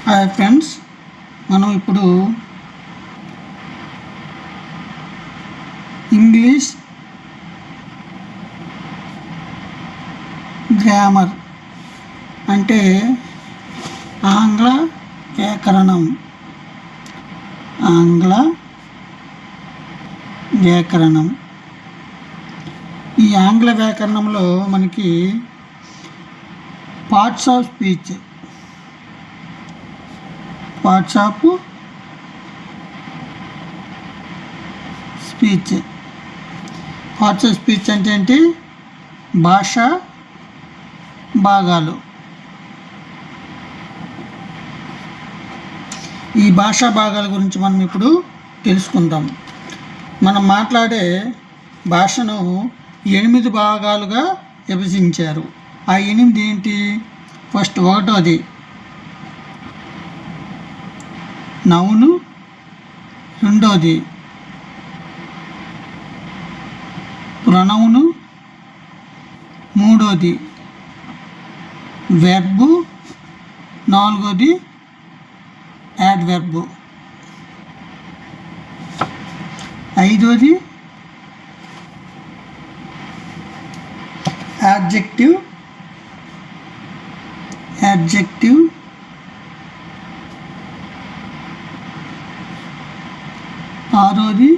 Hi friends, మనం ఇప్పుడు English grammar అంటే ఆంగ్ల వ్యాకరణం ఈ ఆంగ్ల వ్యాకరణంలో మనకి పార్ట్స్ ఆఫ్ స్పీచ్ అంటే ఏంటి? భాషా భాగాలు. ఈ భాషా భాగాల గురించి మనం ఇప్పుడు తెలుసుకుందాం. మనం మాట్లాడే భాషను 8 భాగాలుగా విభజించారు. ఆ 8 ఏంటి? ఫస్ట్ ఒకటోది నౌను, రెండోది ప్రొనౌను, మూడోది వెర్బు, నాలుగోది యాడ్వర్బు, ఐదోది యాడ్జెక్టివ్, ఆరోది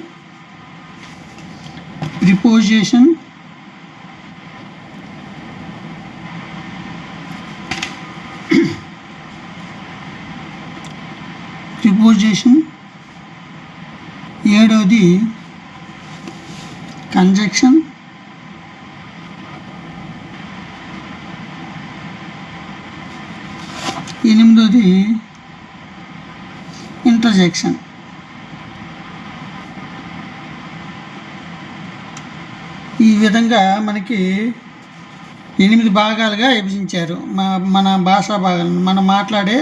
ప్రిపోజిషన్, ఏడోది కంజంక్షన్, ఎనిమిదోది ఇంటర్జెక్షన్. ఈ విధంగా మనకి 8 భాగాలుగా విభజించారు. మన భాషా భాగాలను, మనం మాట్లాడే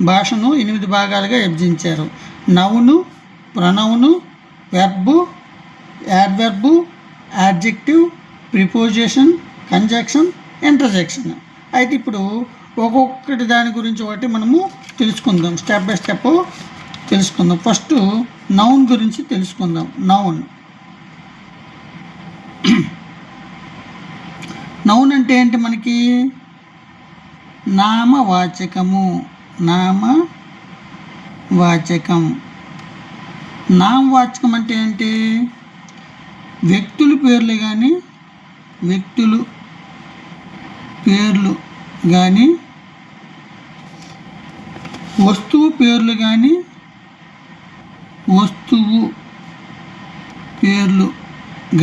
భాషను 8 భాగాలుగా విభజించారు. Noun, pronoun, verb, adverb, adjective, preposition, conjunction, interjection. అయితే ఇప్పుడు ఒక్కొక్కటి దాని గురించి ఒకటి మనము తెలుసుకుందాం. స్టెప్ బై స్టెప్ తెలుసుకుందాం. ఫస్ట్ నౌన్ గురించి తెలుసుకుందాం. నౌన్ అంటే ఏంటి? మనకి నామవాచకం. నామవాచకం అంటే ఏంటి? వ్యక్తులు పేర్లు కానీ వస్తువు పేర్లు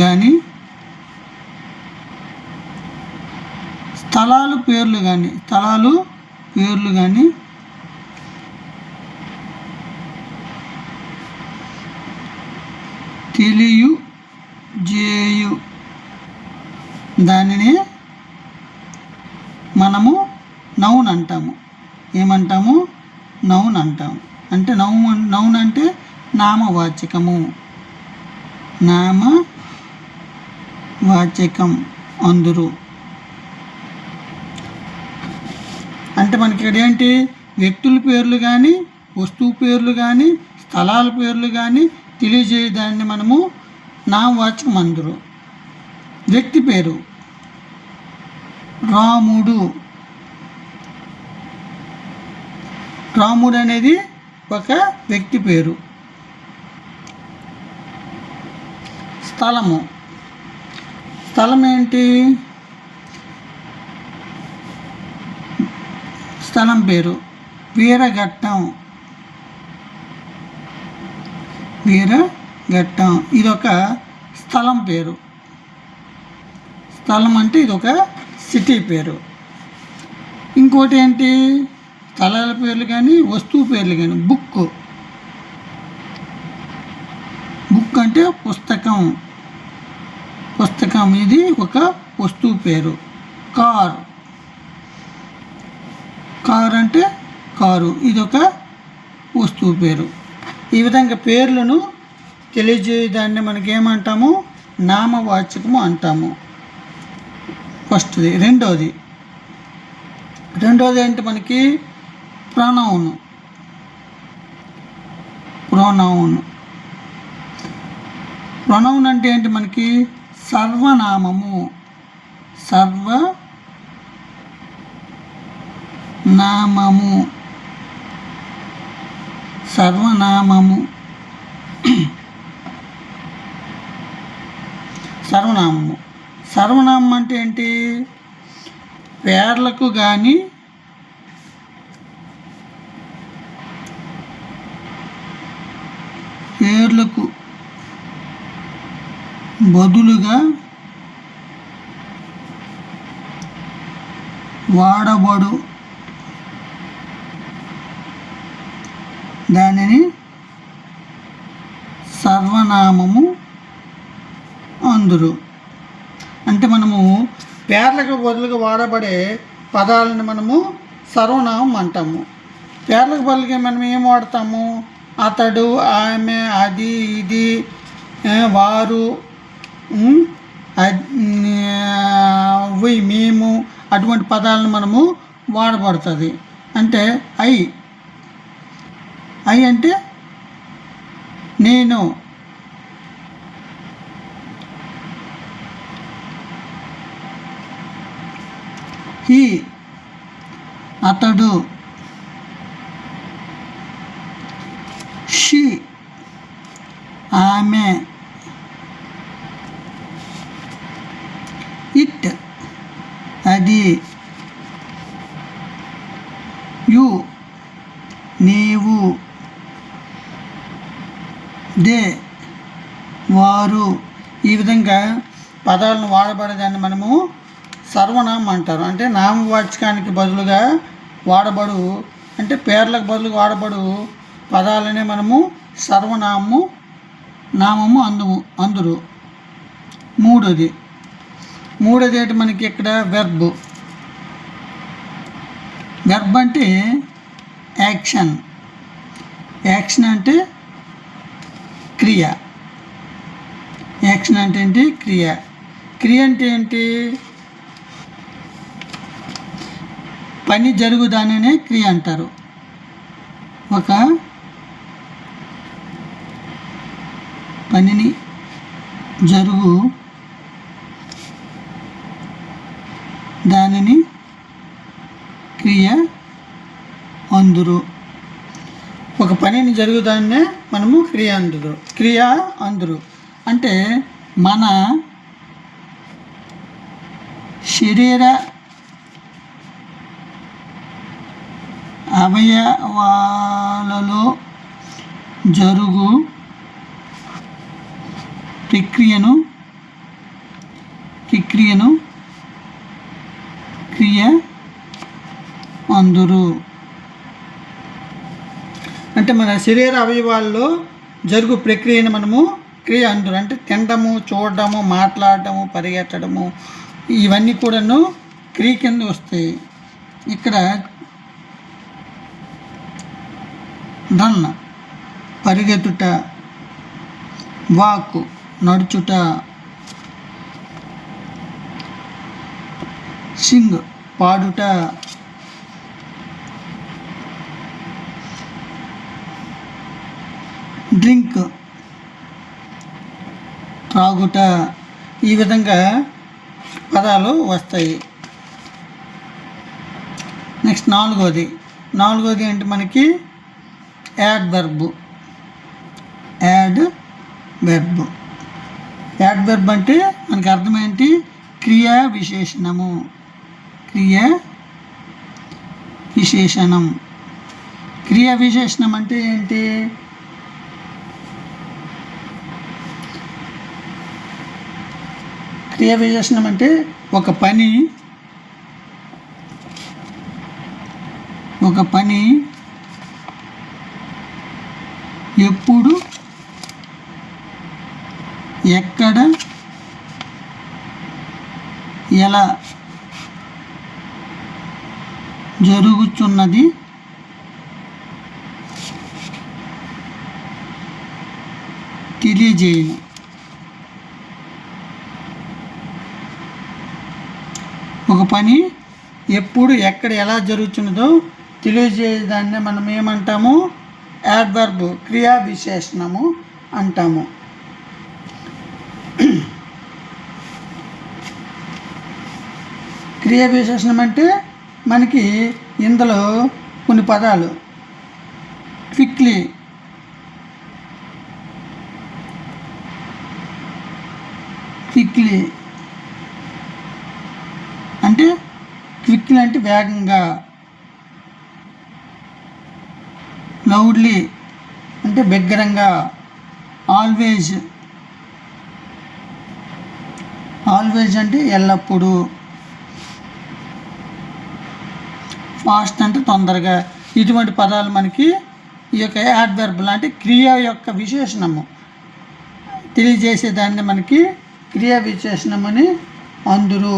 కానీ స్థలాలు పేర్లు కానీ తెలియజేయు దానిని మనము నౌన్ అంటాము. ఏమంటాము? నౌన్ అంటాము. అంటే నౌన్ అంటే నామవాచకం అందరూ. అంటే మనకి ఇక్కడ ఏంటి? వ్యక్తుల పేర్లు కానీ వస్తువు పేర్లు కానీ స్థలాల పేర్లు కానీ తెలియజేయడాన్ని మనము నామవాచకం అందరూ. వ్యక్తి పేరు రాముడు అనేది ఒక వ్యక్తి పేరు. స్థలం ఏంటి? స్థలం పేరు వీరఘట్టం. ఇదొక స్థలం పేరు. స్థలం అంటే ఇదొక సిటీ పేరు. ఇంకోటి ఏంటి? స్థలాల పేర్లు కానీ వస్తువు పేర్లు కానీ. బుక్ అంటే పుస్తకం. ఇది ఒక వస్తువు పేరు. కార్ అంటే కారు. ఇది ఒక వస్తువు పేరు. ఈ విధంగా పేర్లను తెలియజేయడాన్ని మనకేమంటాము? నామవాచకము అంటాము. ఫస్ట్ది. రెండోది ఏంటి? మనకి ప్రొనౌన్. ప్రొనౌన్. ప్రొనౌన్ అంటే ఏంటి మనకి? సర్వనామము. సర్వనామము. సర్వనామము. సర్వనామము. సర్వనామం అంటే ఏంటి? పేర్లకు కానీ పేర్లకు బదులుగా వాడబడు దానిని సర్వనామము అందురు. అంటే మనము పేర్లకు బదులుగా వాడబడే పదాలను మనము సర్వనామం అంటాము. పేర్లకు బదులుగా మనం ఏం వాడతాము? అతడు, ఆమె, అది, ఇది, వారు, మేము అటువంటి పదాలను మనము వాడబడుతుంది. అంటే ఐ అంటే నేను. హీ అతడు. షీ ఆమె. ఇట్ అది. యు నీవు. దే వారు. ఈ విధంగా పదాలను వాడబడేదాన్ని మనము సర్వనామం అంటారు. అంటే నామవాచకానికి బదులుగా వాడబడు, అంటే పేర్లకు బదులుగా వాడబడు పదాలనే మనము నామము అందురు. మూడోది ఏంటి మనకి ఇక్కడ? వెర్బ్. వెర్బ్ అంటే యాక్షన్. యాక్షన్ అంటే క్రియ. యాక్షన్ అంటే ఏంటి? క్రియ. క్రియ అంటే ఏంటి? పని జరుగుదానినే క్రియ అంటారు. ఒక పనిని జరుగు దానిని క్రియ అందురు. ఒక పనిని జరుగుదాన్నే మనము క్రియ అందురు. అంటే మన శరీర అవయవాలలో జరుగు ప్రక్రియను క్రియ అందురు. అంటే మన శరీర అవయవాల్లో జరుగు ప్రక్రియను మనము క్రియ అందురు. అంటే తినడము, చూడడము, మాట్లాడటము, పరిగెత్తడము ఇవన్నీ కూడాను క్రియ కింద వస్తాయి. ఇక్కడ రన్ పరిగెత్తుట, వాక్ నడుచుట, సింగ్ పాడుట, డ్రింక్ త్రాగుట, ఈ విధంగా పదాలు వస్తాయి. నెక్స్ట్ నాలుగోది ఏంటి మనకి? Add verb. యాడ్ వెర్బ్ అంటే మనకి అర్థం ఏంటి? క్రియా విశేషణం. క్రియా విశేషణం అంటే ఏంటి? క్రియా విశేషణం అంటే ఒక పని ఎప్పుడు, ఎక్కడ, ఎలా జరుగుతున్నది తెలియజేయను. ఒక పని ఎప్పుడు, ఎక్కడ, ఎలా జరుగుతున్నదో తెలియజేయడాన్ని మనం ఏమంటాము? యాడ్వర్బ్ క్రియా విశేషణము అంటాము. క్రియా విశేషణం అంటే మనకి ఇందులో కొన్ని పదాలు క్విక్లీ, అంటే క్విక్లీ అంటే వేగంగా, లౌడ్లీ అంటే బిగ్గరంగా, ఆల్వేజ్ అంటే ఎల్లప్పుడూ, ఫాస్ట్ అంటే తొందరగా. ఇటువంటి పదాలు మనకి ఈ యొక్క యాడ్వర్బ్ అంటే క్రియ యొక్క విశేషణము తెలియజేసేదాన్ని మనకి క్రియా విశేషణమని అందురు.